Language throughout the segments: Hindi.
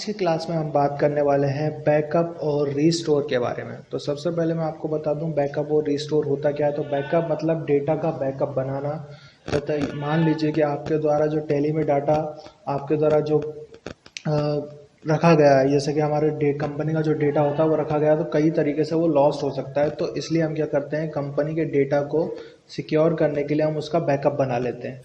आज की क्लास में हम बात करने वाले हैं बैकअप और रीस्टोर के बारे में। तो सबसे पहले मैं आपको बता दूं बैकअप और रीस्टोर होता क्या है। तो बैकअप मतलब डेटा का बैकअप बनाना। तथा मान लीजिए कि आपके द्वारा जो टैली में डाटा आपके द्वारा जो रखा गया है, जैसे कि हमारे कंपनी का जो डेटा होता है वो रखा गया है, तो कई तरीके से वो लॉस्ट हो सकता है। तो इसलिए हम क्या करते हैं, कंपनी के डेटा को सिक्योर करने के लिए हम उसका बैकअप बना लेते हैं।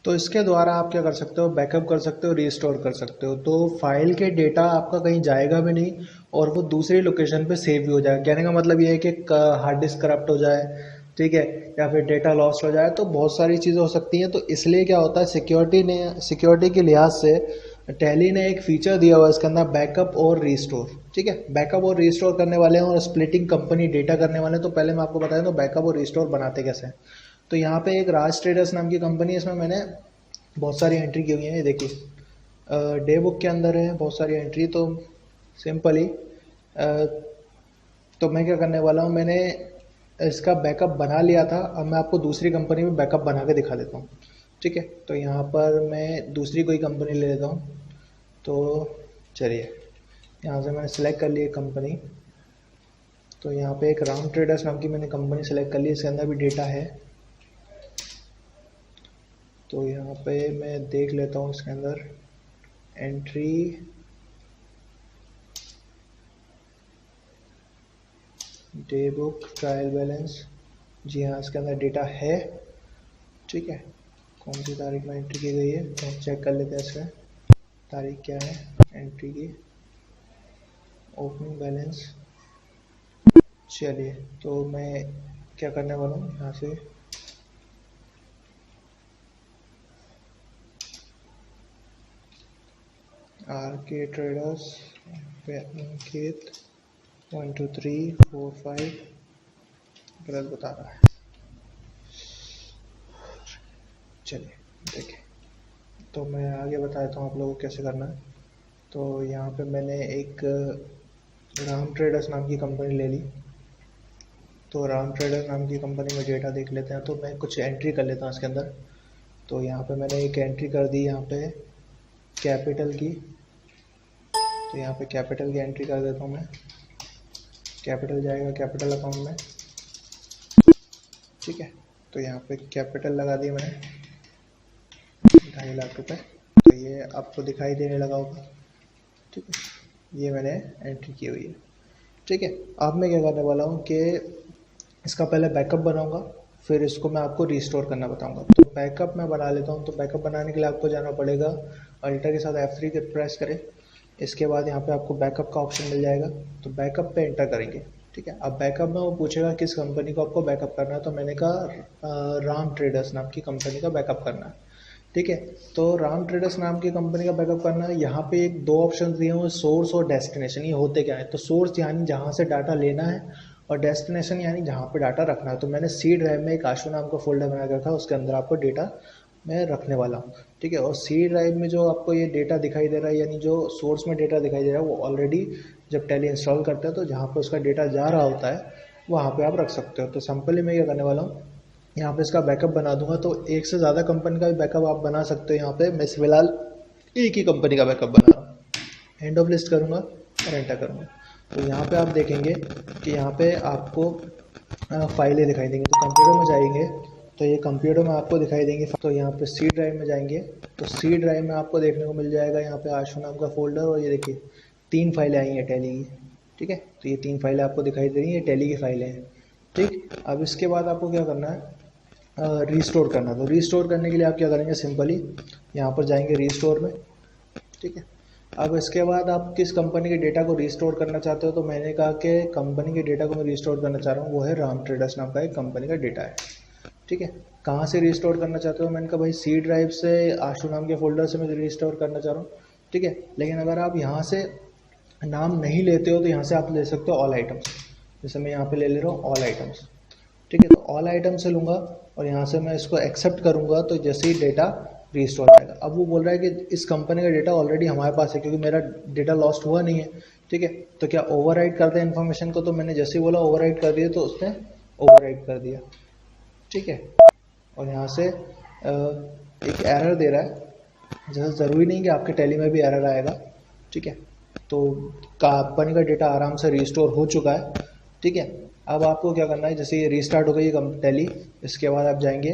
तो इसके द्वारा आप क्या कर सकते हो, बैकअप कर सकते हो, रीस्टोर कर सकते हो। तो फाइल के डेटा आपका कहीं जाएगा भी नहीं और वो दूसरी लोकेशन पे सेव भी हो जाएगा। कहने का मतलब ये है कि हार्ड डिस्क करप्ट हो जाए, ठीक है, या फिर डेटा लॉस्ट हो जाए, तो बहुत सारी चीज़ें हो सकती हैं। तो इसलिए क्या होता है, सिक्योरिटी के लिहाज से टैली ने एक फीचर दिया हुआ है इसके अंदर, बैकअप और रीस्टोर। ठीक है, बैकअप और रीस्टोर करने वाले हैं और स्प्लिटिंग कंपनी डेटा करने वाले हैं। तो पहले मैं आपको बताया तो बैकअप और रीस्टोर बनाते कैसे हैं। तो यहाँ पे एक राज ट्रेडर्स नाम की कंपनी है, इसमें मैंने बहुत सारी एंट्री की हुई है। ये देखिए डे बुक के अंदर है बहुत सारी एंट्री। तो सिंपली तो मैं क्या करने वाला हूँ, मैंने इसका बैकअप बना लिया था। अब मैं आपको दूसरी कंपनी में बैकअप बना के दिखा देता हूँ। ठीक है, तो यहाँ पर मैं दूसरी कोई कंपनी ले लेता हूँ। तो चलिए, यहाँ से मैंने सेलेक्ट कर ली कंपनी। तो यहाँ पे एक राम ट्रेडर्स नाम की मैंने कंपनी सेलेक्ट कर ली, इसके अंदर भी डेटा है। तो यहाँ पे मैं देख लेता हूँ इसके अंदर entry, day book, trial balance. जी हाँ, इसके अंदर डेटा है। ठीक है, कौन सी तारीख में एंट्री की गई है तो चेक कर लेते हैं। इसका तारीख क्या है एंट्री की, ओपनिंग बैलेंस। चलिए, तो मैं क्या करने वाला हूँ, यहाँ से आर के ट्रेडर्स अंकित 1 2 3 4 5 गलत बता रहा है। चलिए देखिए, तो मैं आगे बता देता हूँ आप लोगों को कैसे करना है। तो यहाँ पे मैंने एक राम ट्रेडर्स नाम की कंपनी ले ली। तो राम ट्रेडर्स नाम की कंपनी में डेटा देख लेते हैं। तो मैं कुछ एंट्री कर लेता हूँ इसके अंदर। तो यहाँ पे मैंने एक एंट्री कर दी, यहाँ पे कैपिटल की। तो यहाँ पे कैपिटल की एंट्री कर देता हूँ मैं। कैपिटल जाएगा कैपिटल अकाउंट में। ठीक है, तो यहाँ पे कैपिटल लगा दी मैंने 2.5 लाख रुपए। तो ये आपको दिखाई देने लगा होगा। ठीक है, ये मैंने एंट्री की हुई है। ठीक है, अब मैं क्या करने वाला हूँ कि इसका पहले बैकअप बनाऊंगा, फिर इसको मैं आपको रिस्टोर करना बताऊंगा। तो बैकअप मैं बना लेता हूँ। तो बैकअप बनाने के लिए आपको जाना पड़ेगा, अल्टर के साथ F3 के प्रेस करें। इसके बाद यहाँ पे आपको बैकअप का ऑप्शन मिल जाएगा। तो बैकअप पे एंटर करेंगे। ठीक है, अब बैकअप में वो पूछेगा किस कंपनी को आपको बैकअप करना है। तो मैंने कहा राम ट्रेडर्स नाम की कंपनी का बैकअप करना है। ठीक है, तो राम ट्रेडर्स नाम की कंपनी का बैकअप करना है। यहाँ पे एक दो ऑप्शन दिए हुए, सोर्स और डेस्टिनेशन। ये होते क्या है, तो सोर्स यानी जहाँ से डाटा लेना है, और डेस्टिनेशन यानी जहाँ पे डाटा रखना है। तो मैंने सी ड्राइव में एक आशु नाम का फोल्डर बना कर रखा, उसके अंदर आपको डेटा मैं रखने वाला हूँ। ठीक है, और सी ड्राइव में जो आपको ये डेटा दिखाई दे रहा है, यानी जो सोर्स में डेटा दिखाई दे रहा है, वो ऑलरेडी जब टैली इंस्टॉल करते हैं तो जहाँ पे उसका डेटा जा रहा होता है वहाँ पे आप रख सकते हो। तो सिंपली मैं क्या करने वाला हूँ, यहाँ पे इसका बैकअप बना दूंगा। तो एक से ज़्यादा कंपनी का भी बैकअप आप बना सकते हो। यहाँ पे मैं फिलहाल एक ही कंपनी का बैकअप बना रहा हूँ। एंड ऑफ लिस्ट करूँगा और एंटर करूँगा। तो यहाँ पे आप देखेंगे कि यहाँ पे आपको फाइलें दिखाई देंगी। तो कंप्यूटर में जाएंगे तो ये कंप्यूटर में आपको दिखाई देंगी। तो यहाँ पे सी ड्राइव में जाएंगे तो सी ड्राइव में आपको देखने को मिल जाएगा यहाँ पे आशु नाम का फोल्डर। और ये देखिए 3 फाइलें आई हैं टैली की। ठीक है, तो ये 3 फाइलें आपको दिखाई दे रही हैं, ये टैली की फाइलें हैं। ठीक, अब इसके बाद आपको क्या करना है, रीस्टोर करना। तो रीस्टोर करने के लिए आप क्या करेंगे, सिंपली यहाँ पर जाएंगे रीस्टोर में। ठीक है, अब इसके बाद आप किस कंपनी के डेटा को रीस्टोर करना चाहते हो। तो मैंने कहा कि कंपनी के डेटा को मैं रीस्टोर करना चाह रहा हूँ, वो है राम ट्रेडर्स नाम का एक कंपनी का डेटा है। ठीक है, कहाँ से रीस्टोर करना चाहते हो, मैंने कहा भाई सी ड्राइव से, आशु नाम के फोल्डर से मैं रीस्टोर करना चाह रहा हूँ। ठीक है, लेकिन अगर आप यहाँ से नाम नहीं लेते हो तो यहाँ से आप ले सकते हो ऑल आइटम्स। जैसे मैं यहाँ पे ले रहा हूँ ऑल आइटम्स। ठीक है, तो ऑल आइटम से लूँगा और यहाँ से मैं इसको एक्सेप्ट करूँगा। तो जैसे ही डेटा रीस्टोर आएगा, अब वो बोल रहा है कि इस कंपनी का डेटा ऑलरेडी हमारे पास है, क्योंकि मेरा डेटा लॉस्ट हुआ नहीं है। ठीक है, तो क्या ओवरराइट कर दें इन्फॉर्मेशन को। तो मैंने जैसे ही बोला ओवरराइट कर दिया, तो उसने ओवरराइट कर दिया। ठीक है, और यहाँ से एक एरर दे रहा है। जैसे ज़रूरी नहीं कि आपके टैली में भी एरर आएगा। ठीक है। तो कंपनी का डेटा आराम से रिस्टोर हो चुका है, ठीक है। अब आपको क्या करना है, जैसे ये रीस्टार्ट हो गई टैली, इसके बाद आप जाएंगे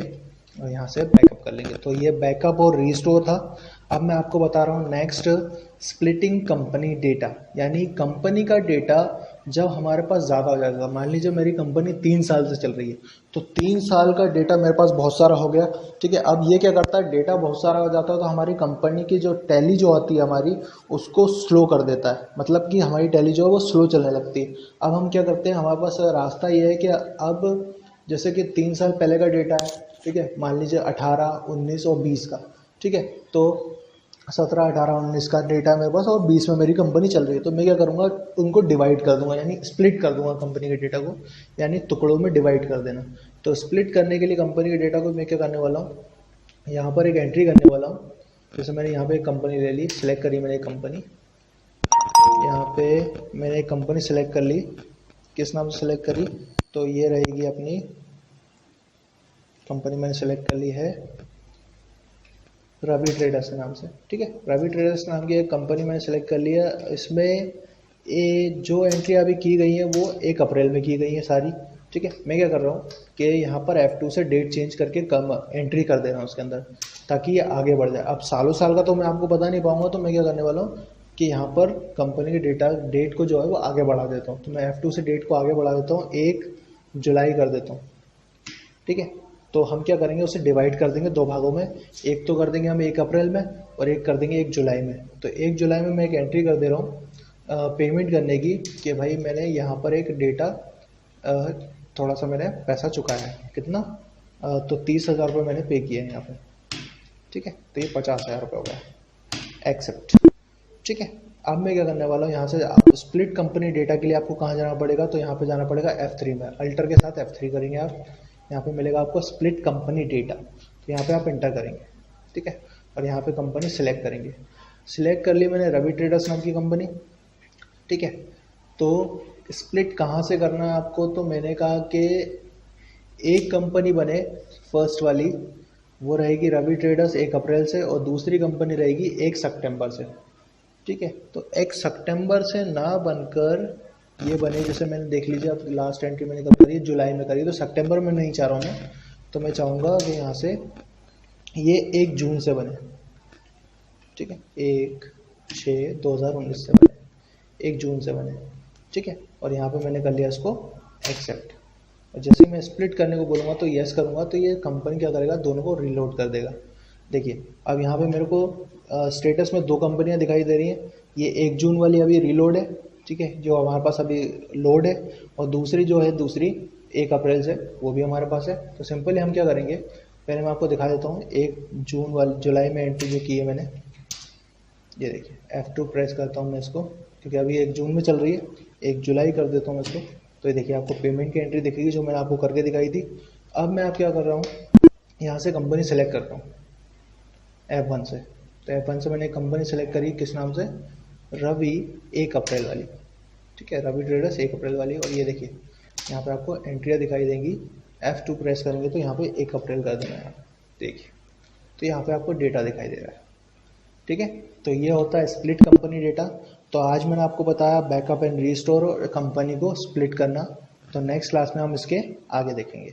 और यहाँ से बैकअप कर लेंगे। तो ये बैकअप और रीस्टोर था। अब मैं आपको बता रहा हूँ नेक्स्ट, स्प्लिटिंग कंपनी डेटा, यानी कंपनी का डेटा जब हमारे पास ज़्यादा हो जाएगा। मान लीजिए मेरी कंपनी 3 साल से चल रही है, तो 3 साल का डेटा मेरे पास बहुत सारा हो गया, ठीक है। अब ये क्या करता है, डेटा बहुत सारा हो जाता है तो हमारी कंपनी की जो टैली जो आती है हमारी, उसको स्लो कर देता है, मतलब कि हमारी टैली जो है वो स्लो चलने लगती है। अब हम क्या करते हैं, हमारे पास रास्ता ये है कि अब जैसे कि 3 साल पहले का डेटा है, ठीक है, मान लीजिए 18, 19 और 20 का, ठीक है। तो 17, 18, 19 का डेटा है मेरे पास और 20 में मेरी कंपनी चल रही है। तो मैं क्या करूँगा, उनको डिवाइड कर दूंगा, यानी स्प्लिट कर दूंगा कंपनी के डेटा को, यानी टुकड़ों में डिवाइड कर देना। तो स्प्लिट करने के लिए कंपनी के डेटा को मैं क्या करने वाला हूँ, यहाँ पर एक एंट्री करने वाला हूँ। जैसे मैंने यहाँ पे एक कंपनी ले ली, सिलेक्ट करी मैंने एक कंपनी, यहाँ पे मैंने एक कंपनी सेलेक्ट कर ली। किस नाम से सेलेक्ट करी, तो ये रहेगी अपनी कंपनी, मैंने सेलेक्ट कर ली है रवि ट्रेडर्स के नाम से, ठीक है। रवि ट्रेडर्स नाम की एक कंपनी मैंने सेलेक्ट कर लिया। इसमें ये जो एंट्री अभी की गई है वो 1 अप्रैल में की गई है सारी, ठीक है। मैं क्या कर रहा हूँ कि यहाँ पर F2 से डेट चेंज करके कम एंट्री कर दे रहा हूँ उसके अंदर, ताकि ये आगे बढ़ जाए। अब सालों साल का तो मैं आपको बता नहीं पाऊंगा, तो मैं क्या करने वाला हूँ कि यहाँ पर कंपनी के डेट को जो है वो आगे बढ़ा देता हूँ। तो मैं F2 से डेट को आगे बढ़ा देता हूँ, 1 जुलाई कर देता हूँ, ठीक है। तो हम क्या करेंगे, उसे डिवाइड कर देंगे 2 भागों में। एक तो कर देंगे हम 1 अप्रैल में और एक कर देंगे 1 जुलाई में। तो 1 जुलाई में मैं एक एंट्री कर दे रहा हूँ पेमेंट करने की, कि भाई मैंने यहाँ पर एक डेटा थोड़ा सा मैंने पैसा चुकाया है, कितना, तो 30,000 रुपये मैंने पे किए हैं यहाँ पे, ठीक है। तो ये 50,000 रुपये हो गया, एक्सेप्ट, ठीक है। अब मैं क्या करने वाला हूँ, यहाँ से स्प्लिट कंपनी डेटा के लिए आपको कहाँ जाना पड़ेगा, तो यहाँ पे जाना पड़ेगा F3 में, अल्टर के साथ F3 करेंगे आप। यहाँ पे मिलेगा आपको स्प्लिट कंपनी डेटा, तो यहाँ पे आप इंटर करेंगे, ठीक है। और यहाँ पे कंपनी सिलेक्ट करेंगे। सिलेक्ट कर ली मैंने रवि ट्रेडर्स नाम की कंपनी, ठीक है। तो स्प्लिट कहाँ से करना है आपको, तो मैंने कहा कि एक कंपनी बने फर्स्ट वाली, वो रहेगी रवि ट्रेडर्स 1 अप्रैल से, और दूसरी कंपनी रहेगी 1 सितंबर से, ठीक है। तो 1 सितंबर से ना बनकर ये बने, जैसे मैंने देख लीजिए, अब लास्ट एंट्री मैंने कब करी, जुलाई में करी, तो सितंबर में नहीं चाह रहा हूँ मैं। तो मैं चाहूँगा कि यहाँ से ये 1 जून से बने, ठीक है, 1/6/2019 से बने, 1 जून से बने, ठीक है। और यहाँ पे मैंने कर लिया इसको एक्सेप्ट। और जैसे ही मैं स्प्लिट करने को बोलूँगा तो यस करूँगा, तो ये कंपनी क्या करेगा, दोनों को रीलोड कर देगा। देखिए अब यहाँ पे मेरे को स्टेटस में 2 कंपनियाँ दिखाई दे रही हैं। ये 1 जून वाली अभी रीलोड है, ठीक है, जो हमारे पास अभी लोड है, और दूसरी जो है, दूसरी 1 अप्रैल से, वो भी हमारे पास है। तो सिंपली हम क्या करेंगे, पहले मैं आपको दिखा देता हूँ 1 जून वाली, जुलाई में एंट्री जो की है मैंने, ये देखिए F2 प्रेस करता हूँ मैं इसको, क्योंकि अभी 1 जून में चल रही है, 1 जुलाई कर देता हूँ इसको। तो ये देखिए आपको पेमेंट की एंट्री दिखेगी जो मैंने आपको करके दिखाई थी। अब मैं आप क्या कर रहा हूँ, यहाँ से कंपनी सेलेक्ट करता हूँ F1 से। तो F1 से मैंने एक कंपनी सेलेक्ट करी, किस नाम से, रवि 1 अप्रैल वाली, ठीक है, रवि ट्रेडर्स 1 अप्रैल वाली। और ये देखिए यहाँ पे आपको एंट्रियाँ दिखाई देंगी। F2 प्रेस करेंगे तो यहाँ पे 1 अप्रैल कर देना है, देखिए। तो यहाँ पे आपको डेटा दिखाई दे रहा है, ठीक है। तो ये होता है स्प्लिट कंपनी डेटा। तो आज मैंने आपको बताया बैकअप एंड रीस्टोर और कंपनी को स्प्लिट करना। तो नेक्स्ट क्लास में हम इसके आगे देखेंगे।